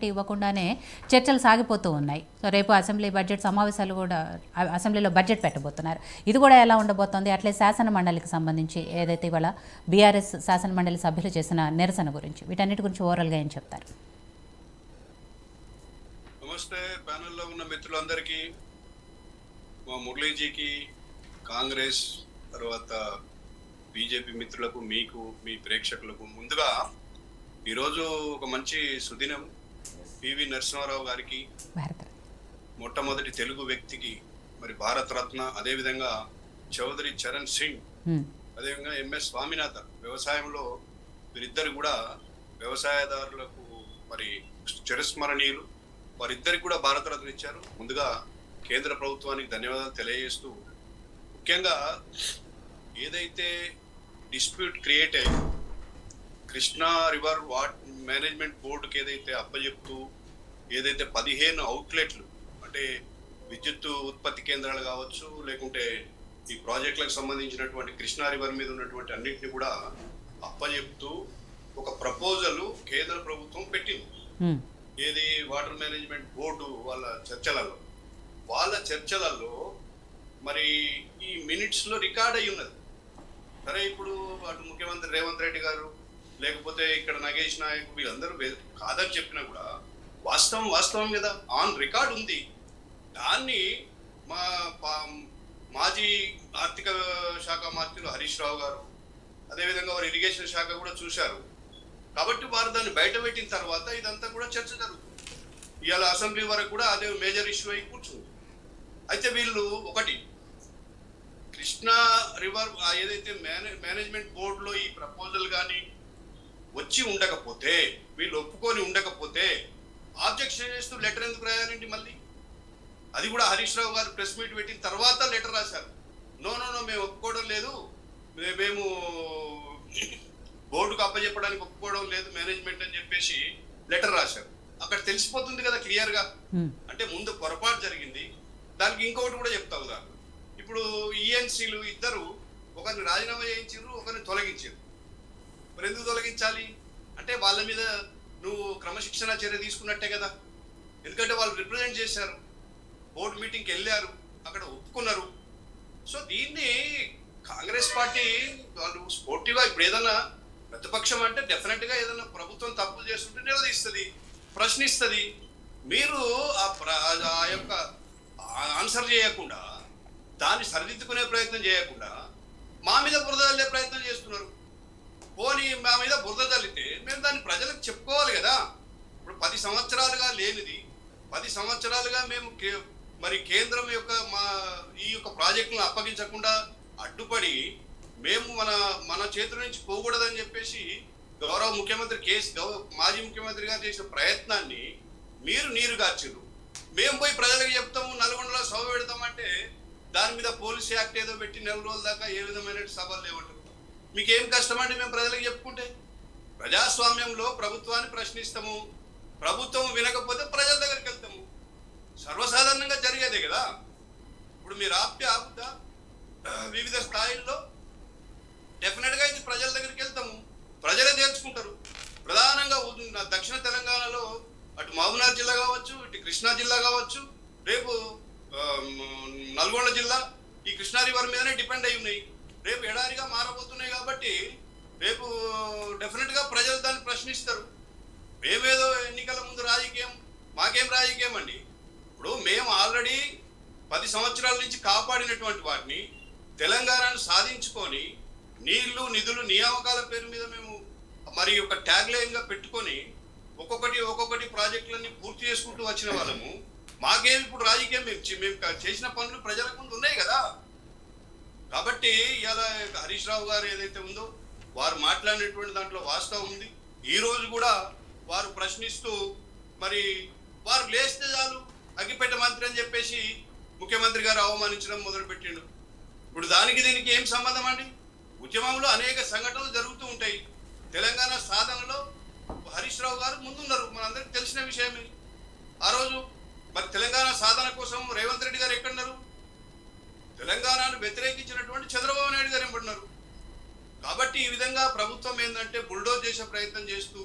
Clarity ఇవ్వకుండానే చర్చలు సాగిపోతూ ఉన్నాయి. సో రేపు అసెంబ్లీ బడ్జెట్ సమావేశాలు కూడా అసెంబ్లీలో బడ్జెట్ పెట్టబోతున్నారు. ఇది కూడా ఎలా ఉండబోతోంది? అట్లే శాసన మండలికి సంబంధించి ఏదైతే ఇవాళ బీఆర్ఎస్ శాసన మండలి సభ్యులు చేసిన నిరసన గురించి, వీటన్నిటి గురించి ఓవరాల్గా ఏం చెప్తారు? నమస్తే ప్యానెల్లో ఉన్న మిత్రులందరికీ, మా మురళీజీకి, కాంగ్రెస్ తర్వాత బీజేపీ మిత్రులకు, మీకు, మీ ప్రేక్షకులకు ముందుగా ఈరోజు ఒక మంచి సుదినం. పివి నరసింహారావు గారికి, మొట్టమొదటి తెలుగు వ్యక్తికి మరి భారతరత్న, అదేవిధంగా చౌదరి చరణ్ సింగ్, అదేవిధంగా ఎంఎస్ స్వామినాథన్, వ్యవసాయంలో వీరిద్దరు కూడా వ్యవసాయదారులకు మరి చిరస్మరణీయులు. వారిద్దరికి కూడా భారతరత్న ఇచ్చారు. ముందుగా కేంద్ర ప్రభుత్వానికి ధన్యవాదాలు తెలియజేస్తూ, ముఖ్యంగా ఏదైతే డిస్ప్యూట్ క్రియేట్ అయ్యి కృష్ణా రివర్ మేనేజ్మెంట్ బోర్డుకి ఏదైతే అప్పచెప్తూ ఏదైతే 15 అవుట్లెట్లు, అంటే విద్యుత్ ఉత్పత్తి కేంద్రాలు కావచ్చు, లేకుంటే ఈ ప్రాజెక్టులకు సంబంధించినటువంటి కృష్ణా రివర్ మీద ఉన్నటువంటి అన్నింటినీ కూడా అప్పచెప్తూ ఒక ప్రపోజల్ కేంద్ర ప్రభుత్వం పెట్టింది. ఏది వాటర్ మేనేజ్మెంట్ బోర్డు వాళ్ళ చర్చలలో మరి ఈ మినిట్స్ లో రికార్డ్ అయి ఉన్నది. సరే, ఇప్పుడు అటు ముఖ్యమంత్రి రేవంత్ రెడ్డి గారు, లేకపోతే ఇక్కడ నగేష్ నాయక్, వీళ్ళందరూ కాదని చెప్పినా కూడా వాస్తవం మీద ఆన్ రికార్డ్ ఉంది. దాన్ని మా మాజీ ఆర్థిక శాఖ మంత్రులు హరీష్ రావు గారు, అదేవిధంగా వారు ఇరిగేషన్ శాఖ కూడా చూశారు. కాబట్టి వారు దాన్ని బయట పెట్టిన తర్వాత ఇదంతా కూడా చర్చ జరుగుతుంది. ఇవాళ అసెంబ్లీ వరకు కూడా అదే మేజర్ ఇష్యూ అయి కూర్చుంది. అయితే వీళ్ళు ఒకటి, కృష్ణా రివర్ ఏదైతే మేనేజ్మెంట్ బోర్డులో ఈ ప్రపోజల్ కానీ వచ్చి ఉండకపోతే, వీళ్ళు ఒప్పుకొని ఉండకపోతే ఆబ్జెక్షన్ చేస్తూ లెటర్ ఎందుకు రాయాలండి? మళ్ళీ అది కూడా హరీష్ రావు గారు ప్రెస్ మీట్ పెట్టిన తర్వాత లెటర్ రాశారు. నో మేము ఒప్పుకోవడం లేదు, మేము బోర్డుకు అప్పచెప్పడానికి ఒప్పుకోవడం లేదు మేనేజ్మెంట్ అని చెప్పేసి లెటర్ రాశారు. అక్కడ తెలిసిపోతుంది కదా క్లియర్ గా. అంటే ముందు పొరపాటు జరిగింది. దానికి ఇంకొకటి కూడా చెప్తా ఉదాహరణ, ఇప్పుడు ఈఎన్సీలు ఇద్దరు ఒకరిని రాజీనామా చేయించారు, ఒకరిని తొలగించారు. మరి ఎందుకు తొలగించాలి అంటే వాళ్ళ మీద నువ్వు క్రమశిక్షణ చర్య తీసుకున్నట్టే కదా. ఎందుకంటే వాళ్ళు రిప్రజెంట్ చేశారు, బోర్డు మీటింగ్కి వెళ్ళారు, అక్కడ ఒప్పుకున్నారు. సో దీన్ని కాంగ్రెస్ పార్టీ వాళ్ళు స్పోర్టివ్గా, ఇప్పుడు ఏదన్నా ప్రతిపక్షం అంటే డెఫినెట్ గా ఏదైనా ప్రభుత్వం తప్పులు చేస్తుంటే నిలదీస్తుంది, ప్రశ్నిస్తుంది. మీరు ఆ యొక్క ఆన్సర్ చేయకుండా, దాన్ని సరిదిద్దుకునే ప్రయత్నం చేయకుండా మా మీద బురద చల్లే ప్రయత్నం చేస్తున్నారు. పోనీ మా మీద బురద చల్లితే మేము దాన్ని ప్రజలకు చెప్పుకోవాలి కదా. ఇప్పుడు 10 సంవత్సరాలుగా లేనిది, 10 సంవత్సరాలుగా మేము మరి కేంద్రం యొక్క ఈ యొక్క ప్రాజెక్టులను అప్పగించకుండా అడ్డుపడి మేము మన చేతుల నుంచి పోకూడదని చెప్పేసి గౌరవ ముఖ్యమంత్రి మాజీ ముఖ్యమంత్రి గారు చేసిన ప్రయత్నాన్ని మీరు నీరుగార్చారు. మేము పోయి ప్రజలకు చెప్తాము, నల్గొండలో సభ పెడతామంటే దాని మీద పోలీస్ యాక్ట్ ఏదో పెట్టి 4 రోజుల దాకా ఏ విధమైన సభలు లేవంటారు. మీకేం కష్టం అండి మేము ప్రజలకు చెప్పుకుంటే? ప్రజాస్వామ్యంలో ప్రభుత్వాన్ని ప్రశ్నిస్తాము, ప్రభుత్వం వినకపోతే ప్రజల దగ్గరికి వెళ్తాము. సర్వసాధారణంగా జరిగేదే కదా. ఇప్పుడు మీరు ఆపుతా వివిధ స్థాయిల్లో డెఫినెట్ గా ఇది ప్రజల దగ్గరికి వెళ్తాము, ప్రజలే నేర్చుకుంటారు. ప్రధానంగా దక్షిణ తెలంగాణలో అటు మహబూబ్నగర్ జిల్లా కావచ్చు, ఇటు కృష్ణా జిల్లా కావచ్చు, రేపు నల్గొండ జిల్లా ఈ కృష్ణా రివర్ మీదనే డిపెండ్ అయి ఉన్నాయి. రేపు ఎడారిగా మారబోతున్నాయి కాబట్టి రేపు డెఫినెట్ గా ప్రజలు దాన్ని ప్రశ్నిస్తారు. మేమేదో ఎన్నికల ముందు రాజకీయం, మాకేం రాజకీయం అండి. ఇప్పుడు మేము ఆల్రెడీ 10 సంవత్సరాల నుంచి కాపాడినటువంటి వాటిని తెలంగాణను సాధించుకొని నీళ్లు, నిధులు, నియామకాల పేరు మీద మేము మరి ఒక ట్యాగ్ లైన్ గా పెట్టుకొని ఒక్కొక్కటి ప్రాజెక్టులన్నీ పూర్తి చేసుకుంటూ వచ్చిన వాళ్ళము. మాకేమి ఇప్పుడు రాజకీయం? మేము చేసిన పనులు ప్రజల ముందు ఉన్నాయి కదా. కాబట్టి ఇలా హరీష్ రావు గారు ఏదైతే ఉందో వారు మాట్లాడినటువంటి దాంట్లో వాస్తవం ఉంది. ఈ రోజు కూడా వారు ప్రశ్నిస్తూ మరి వారు లేస్తే చాలు అగ్గిపెట్ట మంత్రి అని చెప్పేసి ముఖ్యమంత్రి గారు అవమానించడం మొదలుపెట్టిండు. ఇప్పుడు దీనికి ఏం సంబంధం అండి? ఉద్యమంలో అనేక సంఘటనలు జరుగుతూ ఉంటాయి. తెలంగాణ సాధనలో హరీష్ రావు గారు ముందున్నారు, మనందరికీ తెలిసిన విషయమే. ఆ రోజు మరి తెలంగాణ సాధన కోసం రేవంత్ రెడ్డి గారు ఎక్కడున్నారు? తెలంగాణను వ్యతిరేకించినటువంటి చంద్రబాబు నాయుడు గారు ఎంబడినారు. కాబట్టి ఈ విధంగా ప్రభుత్వం ఏంటంటే బుల్డోజ్ చేసే ప్రయత్నం చేస్తూ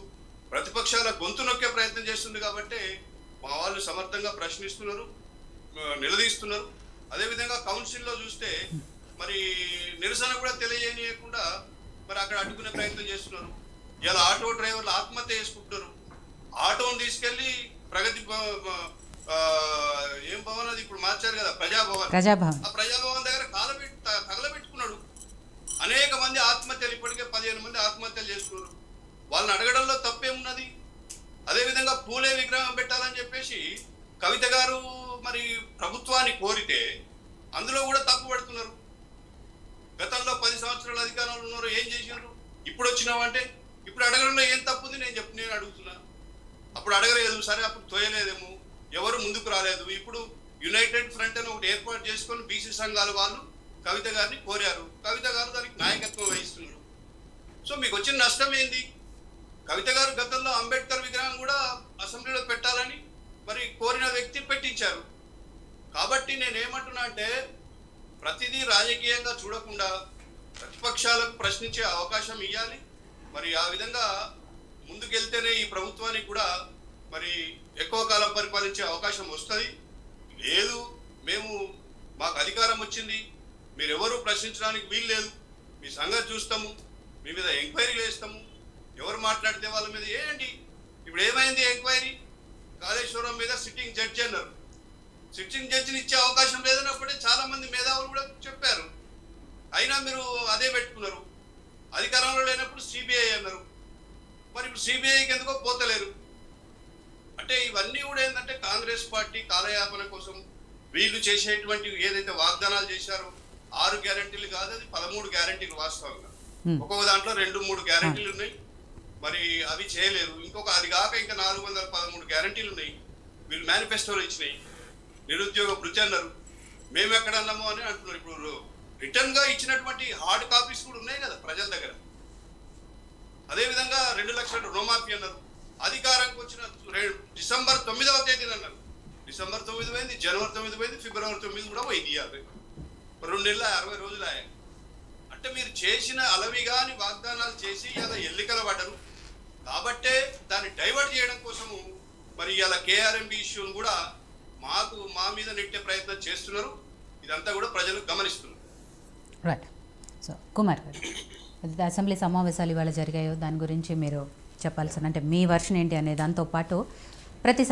ప్రతిపక్షాల గొంతు నొక్కే ప్రయత్నం చేస్తుంది కాబట్టి మా వాళ్ళు సమర్థంగా ప్రశ్నిస్తున్నారు, నిలదీస్తున్నారు. అదేవిధంగా కౌన్సిల్లో చూస్తే మరి నిరసన కూడా తెలియజేయకుండా మరి అక్కడ అడ్డుకునే ప్రయత్నం చేస్తున్నారు. ఇలా ఆటో డ్రైవర్లు ఆత్మహత్య చేసుకుంటున్నారు. ఆటోను తీసుకెళ్లి ప్రగతి ఏం భవన్ అది ఇప్పుడు మార్చారు కదా, ప్రజాభవన్. ఆ ప్రజాభవన్ దగ్గర తగలబెట్టుకున్నాడు. అనేక మంది ఆత్మహత్యలు, ఇప్పటికే 15 మంది ఆత్మహత్యలు చేసుకున్నారు. వాళ్ళని అడగడంలో తప్పేమున్నది? అదేవిధంగా పూలే విగ్రహం పెట్టాలని చెప్పేసి కవిత గారు మరి ప్రభుత్వాన్ని కోరితే అందులో కూడా తప్పు పడుతున్నారు. గతంలో 10 సంవత్సరాల అధికారంలో ఉన్నారు, ఏం చేసినారు? ఇప్పుడు వచ్చినావంటే ఇప్పుడు అడగడంలో ఏం తప్పు ఉంది? నేను అడుగుతున్నా. అప్పుడు అడగలేదు, సరే అప్పుడు తోయలేదేమో, ఎవరు ముందుకు రాలేదు. ఇప్పుడు యునైటెడ్ ఫ్రంట్ అని ఒకటి ఏర్పాటు చేసుకొని బీసీ సంఘాల వాళ్ళు కవిత గారిని కోరారు. కవిత గారు దానికి నాయకత్వం వహిస్తున్నారు. సో మీకు వచ్చిన నష్టం ఏంది? కవిత గారు గతంలో అంబేద్కర్ విగ్రహం కూడా అసెంబ్లీలో పెట్టాలని మరి కోరిన వ్యక్తి పెట్టించారు. కాబట్టి నేనేమంటున్నా అంటే ప్రతిదీ రాజకీయంగా చూడకుండా ప్రతిపక్షాలకు ప్రశ్నించే అవకాశం ఇవ్వాలి. మరి ఆ విధంగా ముందుకెళ్తేనే ఈ ప్రభుత్వానికి కూడా మరి ఎక్కువ కాలం పరిపాలించే అవకాశం వస్తుంది. లేదు మాకు అధికారం వచ్చింది, మీరెవరూ ప్రశ్నించడానికి వీలు లేదు, మీ సంగతి చూస్తాము, మీ మీద ఎంక్వైరీలు వేస్తాము, ఎవరు మాట్లాడితే వాళ్ళ మీద ఏంటి. ఇప్పుడు ఏమైంది ఎంక్వైరీ? కాళేశ్వరం మీద సిట్టింగ్ జడ్జి అన్నారు. సిట్టింగ్ జడ్జిని ఇచ్చే అవకాశం లేదన్నప్పుడే చాలా మంది మేధావులు కూడా చెప్పారు. అయినా మీరు అదే పెట్టుకున్నారు. అధికారంలో లేనప్పుడు సిబిఐ అన్నారు. మరి ఇప్పుడు సిబిఐకి ఎందుకో పోతలేరు. అంటే ఇవన్నీ కూడా ఏంటంటే కాంగ్రెస్ పార్టీ కాలయాపన కోసం వీళ్ళు చేసేటువంటి ఏదైతే వాగ్దానాలు చేశారో 6 గ్యారెంటీలు కాదు, అది 13 గ్యారెంటీలు వాస్తవంగా. ఒక్కొక్క దాంట్లో 2-3 గ్యారెంటీలు ఉన్నాయి. మరి అవి చేయలేరు. అది కాక ఇంకా 413 గ్యారెంటీలు ఉన్నాయి. వీళ్ళు మేనిఫెస్టోలో ఇచ్చినాయి. నిరుద్యోగ భృతి అన్నారు, మేము ఎక్కడ అన్నామో అని అంటున్నారు. ఇప్పుడు రిటర్న్ గా ఇచ్చినటువంటి హార్డ్ కాపీస్ కూడా ఉన్నాయి కదా ప్రజల దగ్గర. అదేవిధంగా 2 లక్షల రుణమాఫీ అన్నారు. అధికారానికి వచ్చిన డిసెంబర్ 9వ తేదీన అన్నారు. డిసెంబర్ 9 పోయింది, జనవరి 9 పోయింది, ఫిబ్రవరి 9 కూడా పోయింది. 2 నెలల 60 రోజులు అయ్యాయి. అంటే మీరు చేసిన అలవిగాని వాగ్దానాలు చేసి ఇలా ఎన్నికల పడ్డరు కాబట్టే దాన్ని డైవర్ట్ చేయడం కోసము మరి ఇలా కేఆర్ఎంబి ఇష్యూను కూడా మా మీద నెట్టే ప్రయత్నం చేస్తున్నారు. ఇదంతా కూడా ప్రజలు గమనిస్తున్నారు. రైట్. సో కుమార్ గారు, అసెంబ్లీ సమావేశాలు ఇవాళ జరిగాయో దాని గురించి మీరు చెప్పాల్సిన, అంటే మీ వర్షన్ ఏంటి అనే దాంతో పాటు ప్రతి